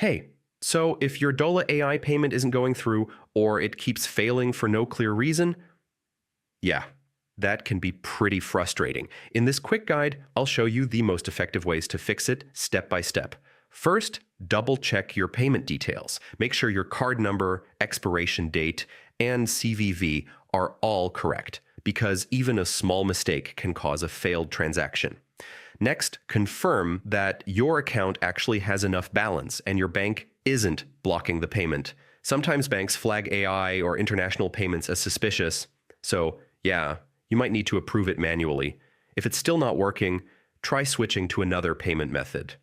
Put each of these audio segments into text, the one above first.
Hey, so if your Dola AI payment isn't going through or it keeps failing for no clear reason, yeah, that can be pretty frustrating. In this quick guide, I'll show you the most effective ways to fix it step by step. First, double check your payment details. Make sure your card number, expiration date, and CVV are all correct, because even a small mistake can cause a failed transaction. Next, confirm that your account actually has enough balance and your bank isn't blocking the payment. Sometimes banks flag AI or international payments as suspicious, so yeah, you might need to approve it manually. If it's still not working, try switching to another payment method,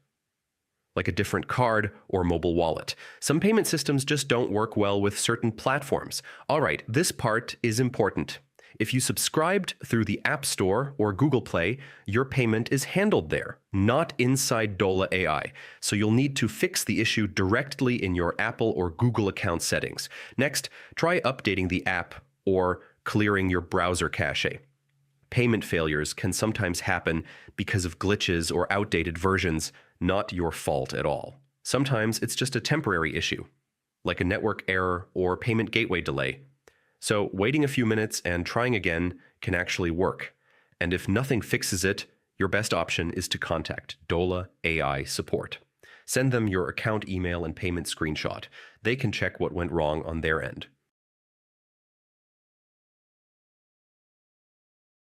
like a different card or mobile wallet. Some payment systems just don't work well with certain platforms. All right, this part is important. If you subscribed through the App Store or Google Play, your payment is handled there, not inside Dola AI. So you'll need to fix the issue directly in your Apple or Google account settings. Next, try updating the app or clearing your browser cache. Payment failures can sometimes happen because of glitches or outdated versions, not your fault at all. Sometimes it's just a temporary issue, like a network error or payment gateway delay. So waiting a few minutes and trying again can actually work. And if nothing fixes it, your best option is to contact Dola AI support. Send them your account email and payment screenshot. They can check what went wrong on their end.